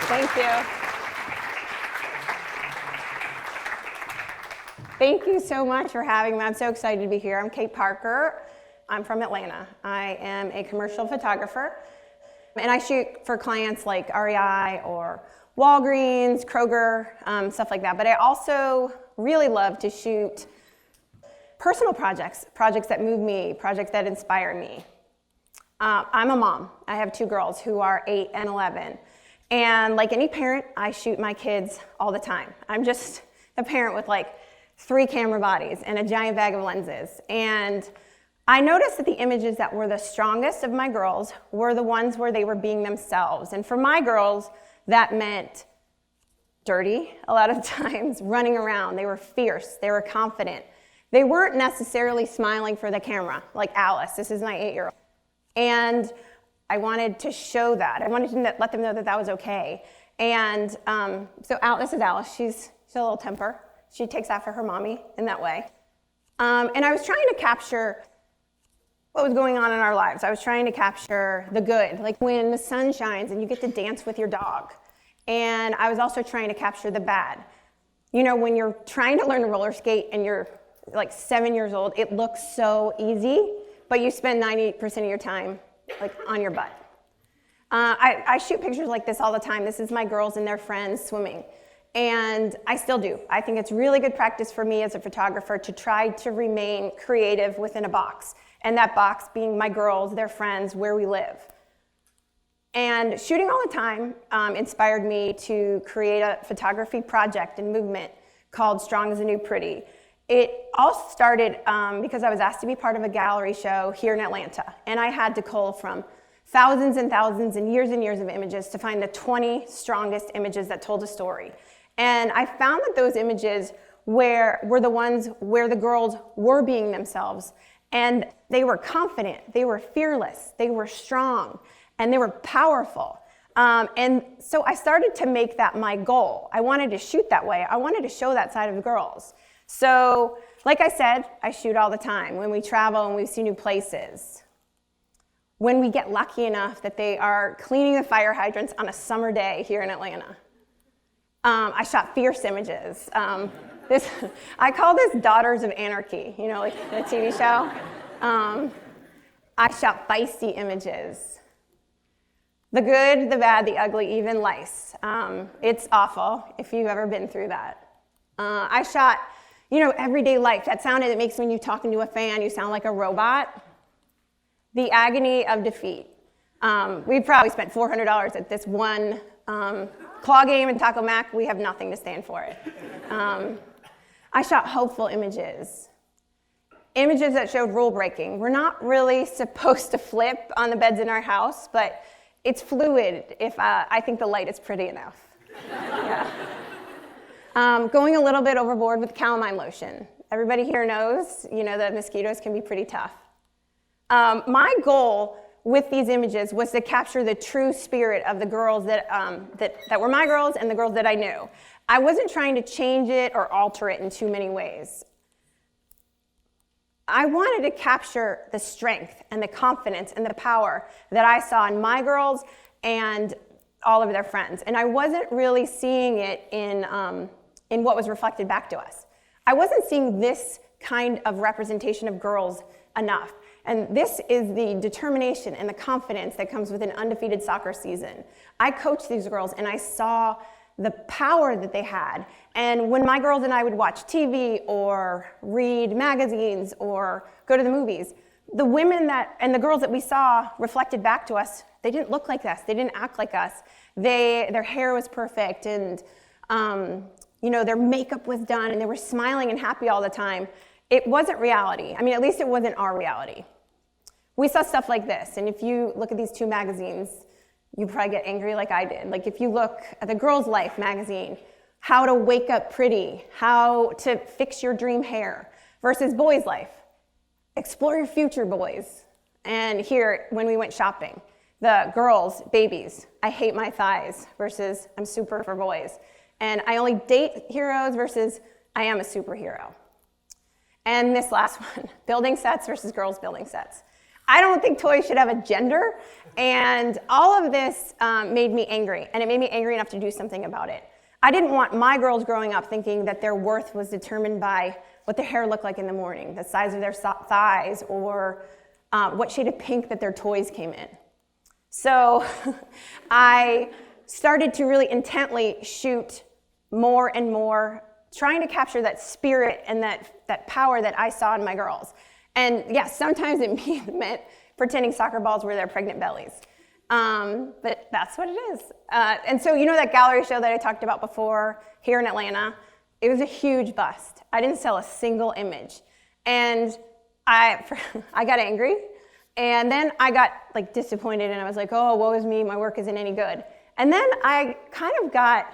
Thank you. Thank you so much for having me. I'm so excited to be here. I'm Kate Parker. I'm from Atlanta. I am a commercial photographer, and I shoot for clients like REI or Walgreens, Kroger, stuff like that. But I also really love to shoot personal projects that move me, projects that inspire me. I'm a mom. I have 2 girls who are 8 and 11. And like any parent, I shoot my kids all the time. I'm just a parent with like 3 camera bodies and a giant bag of lenses. And I noticed that the images that were the strongest of my girls were the ones where they were being themselves. And for my girls, that meant dirty a lot of times, running around. They were fierce. They were confident. They weren't necessarily smiling for the camera, like Alice. This is my 8-year-old. And I wanted to show that. I wanted to let them know that that was okay. And so this is Alice. She's a little temper. She takes after her mommy in that way. And I was trying to capture what was going on in our lives. I was trying to capture the good, like when the sun shines and you get to dance with your dog. And I was also trying to capture the bad. You know, when you're trying to learn to roller skate and you're like 7 years old, it looks so easy, but you spend 90% of your time like on your butt. I shoot pictures like this all the time. This is my girls and their friends swimming. And I still do. I think it's really good practice for me as a photographer to try to remain creative within a box. And that box being my girls, their friends, where we live. And shooting all the time inspired me to create a photography project and movement called Strong as a New Pretty. It all started because I was asked to be part of a gallery show here in Atlanta. And I had to cull from thousands and thousands and years of images to find the 20 strongest images that told a story. And I found that those images were the ones where the girls were being themselves. And they were confident, they were fearless, they were strong, and they were powerful. And so I started to make that my goal. I wanted to shoot that way. I wanted to show that side of the girls. So, like I said, I shoot all the time when we travel and we see new places. When we get lucky enough that they are cleaning the fire hydrants on a summer day here in Atlanta. I shot fierce images. I call this Daughters of Anarchy, you know, like the TV show. I shot feisty images. The good, the bad, the ugly, even lice. It's awful if you've ever been through that. I shot, everyday life. That sound that makes when you talking to a fan, you sound like a robot. The agony of defeat. We probably spent $400 at this one claw game in Taco Mac. We have nothing to stand for it. I shot hopeful images. Images that showed rule breaking. We're not really supposed to flip on the beds in our house, but it's fluid if I think the light is pretty enough. Yeah. Going a little bit overboard with calamine lotion. Everybody here knows, that mosquitoes can be pretty tough. My goal with these images was to capture the true spirit of the girls that were my girls and the girls that I knew. I wasn't trying to change it or alter it in too many ways. I wanted to capture the strength and the confidence and the power that I saw in my girls and all of their friends. And I wasn't really seeing it in what was reflected back to us. I wasn't seeing this kind of representation of girls enough. And this is the determination and the confidence that comes with an undefeated soccer season. I coached these girls and I saw the power that they had. And when my girls and I would watch TV or read magazines or go to the movies, the women and the girls that we saw reflected back to us, they didn't look like us, they didn't act like us. Their hair was perfect and their makeup was done and they were smiling and happy all the time. It wasn't reality. I mean, at least it wasn't our reality. We saw stuff like this, and if you look at these 2 magazines, you probably get angry like I did. Like if you look at the Girls' Life magazine, how to wake up pretty, how to fix your dream hair, versus Boys' Life, explore your future, boys. And here, when we went shopping, the girls, babies, I hate my thighs, versus I'm super for boys. And I only date heroes versus I am a superhero. And this last one, building sets versus girls building sets. I don't think toys should have a gender. And all of this made me angry, and it made me angry enough to do something about it. I didn't want my girls growing up thinking that their worth was determined by what their hair looked like in the morning, the size of their thighs, or what shade of pink that their toys came in. So I started to really intently shoot more and more, trying to capture that spirit and that power that I saw in my girls. And yes, sometimes it meant pretending soccer balls were their pregnant bellies. But that's what it is. And so you know that gallery show that I talked about before here in Atlanta? It was a huge bust. I didn't sell a single image. And I got angry. And then I got like disappointed, and I was like, oh, woe is me, my work isn't any good. And then I kind of got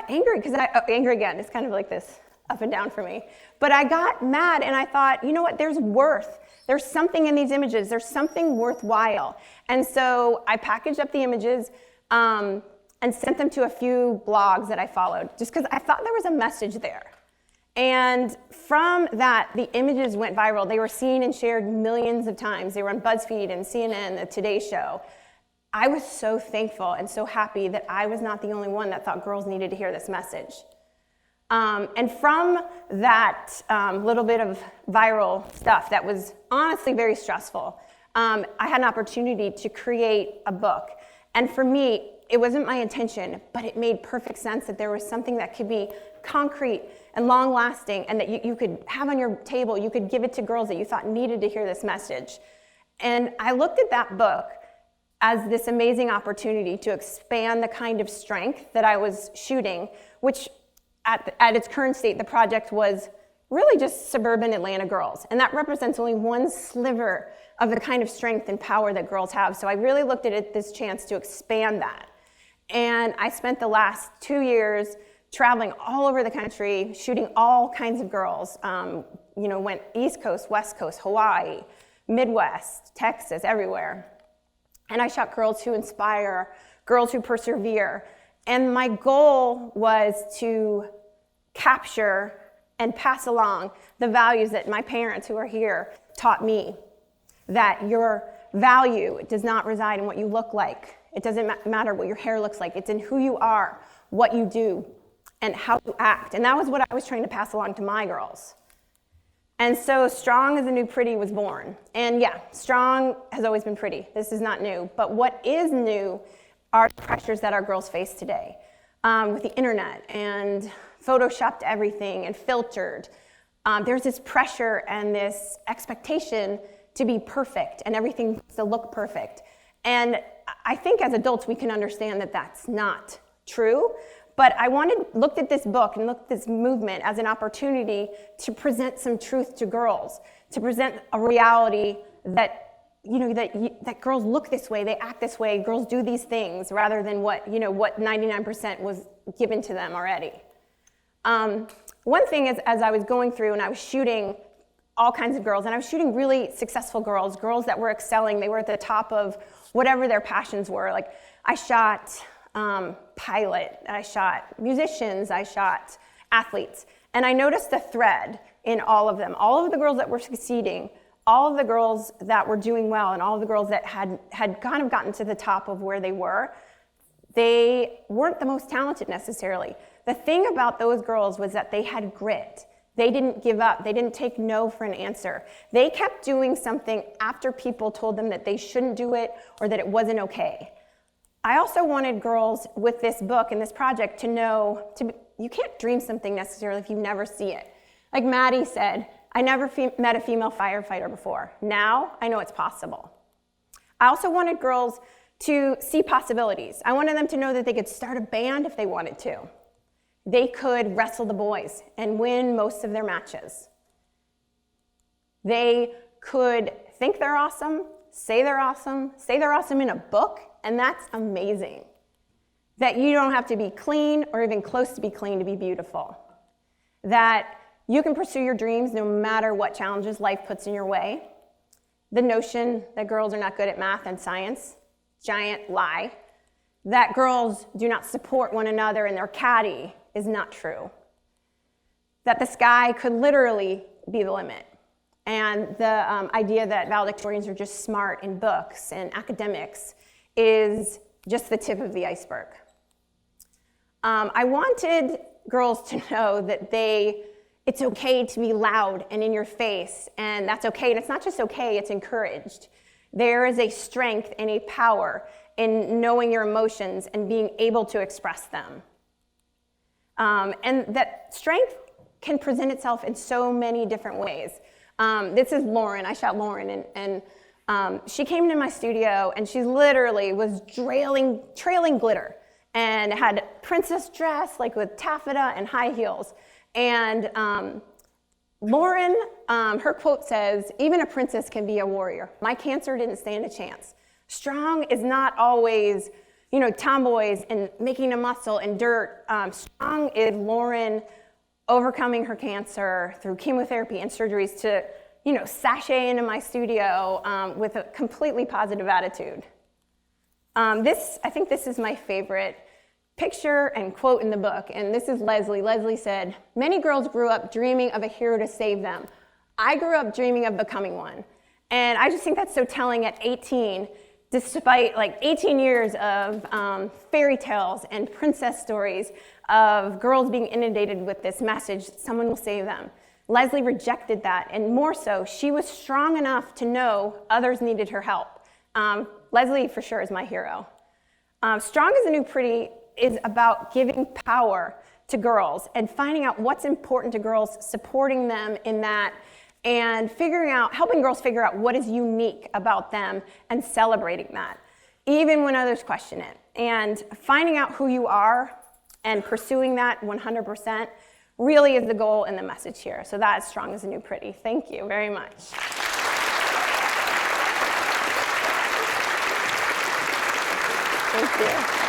angry, because angry again, it's kind of like this up and down for me. But I got mad, and I thought, you know what, there's something in these images, there's something worthwhile. And so I packaged up the images and sent them to a few blogs that I followed, just because I thought there was a message there. And from that, the images went viral. They were seen and shared millions of times. They were on BuzzFeed and CNN, the Today Show. I was so thankful and so happy that I was not the only one that thought girls needed to hear this message. And from that little bit of viral stuff that was honestly very stressful, I had an opportunity to create a book. And for me, it wasn't my intention, but it made perfect sense that there was something that could be concrete and long-lasting, and that you could have on your table. You could give it to girls that you thought needed to hear this message. And I looked at that book as this amazing opportunity to expand the kind of strength that I was shooting, which at its current state, the project was really just suburban Atlanta girls. And that represents only one sliver of the kind of strength and power that girls have. So I really looked at it this chance to expand that. And I spent the last 2 years traveling all over the country, shooting all kinds of girls. Went East Coast, West Coast, Hawaii, Midwest, Texas, everywhere. And I shot girls who inspire, girls who persevere. And my goal was to capture and pass along the values that my parents who are here taught me. That your value does not reside in what you look like. It doesn't matter what your hair looks like. It's in who you are, what you do, and how you act. And that was what I was trying to pass along to my girls. And so Strong as the New Pretty was born. And yeah, strong has always been pretty. This is not new. But what is new are the pressures that our girls face today with the internet and photoshopped everything and filtered. There's this pressure and this expectation to be perfect and everything to look perfect. And I think as adults we can understand that that's not true. But I looked at this book and looked at this movement as an opportunity to present some truth to girls, to present a reality that girls look this way, they act this way, girls do these things, rather than what 99% was given to them already. One thing is, as I was going through and I was shooting all kinds of girls, and I was shooting really successful girls that were excelling, they were at the top of whatever their passions were. Like I shot pilot, I shot musicians, I shot athletes. And I noticed a thread in all of them. All of the girls that were succeeding, all of the girls that were doing well, and all of the girls that had kind of gotten to the top of where they weren't the most talented necessarily. The thing about those girls was that they had grit. They didn't give up. They didn't take no for an answer. They kept doing something after people told them that they shouldn't do it or that it wasn't okay. I also wanted girls with this book and this project to know you can't dream something necessarily if you never see it. Like Maddie said, I never met a female firefighter before. Now I know it's possible. I also wanted girls to see possibilities. I wanted them to know that they could start a band if they wanted to. They could wrestle the boys and win most of their matches. They could think they're awesome, say they're awesome in a book, and that's amazing. That you don't have to be clean or even close to be clean to be beautiful. That you can pursue your dreams no matter what challenges life puts in your way. The notion that girls are not good at math and science, giant lie. That girls do not support one another and they're catty is not true. That the sky could literally be the limit. And the idea that valedictorians are just smart in books and academics is just the tip of the iceberg. I wanted girls to know that it's okay to be loud and in your face, and that's okay. And it's not just okay, it's encouraged. There is a strength and a power in knowing your emotions and being able to express them. And that strength can present itself in so many different ways. This is Lauren. I shot Lauren, and she came into my studio, and she literally was trailing glitter and had princess dress, like with taffeta and high heels. And Lauren, her quote says, "Even a princess can be a warrior. My cancer didn't stand a chance." Strong is not always, tomboys and making a muscle and dirt. Strong is Lauren overcoming her cancer through chemotherapy and surgeries to, sashay into my studio with a completely positive attitude. I think this is my favorite picture and quote in the book, and this is Leslie. Leslie said, "Many girls grew up dreaming of a hero to save them. I grew up dreaming of becoming one." And I just think that's so telling at 18, despite 18 years of fairy tales and princess stories of girls being inundated with this message, someone will save them. Leslie rejected that, and more so, she was strong enough to know others needed her help. Leslie, for sure, is my hero. Strong is the New Pretty is about giving power to girls and finding out what's important to girls, supporting them in that, and helping girls figure out what is unique about them and celebrating that, even when others question it. And finding out who you are and pursuing that 100% really is the goal and the message here. So that is Strong as a New Pretty. Thank you very much. Thank you.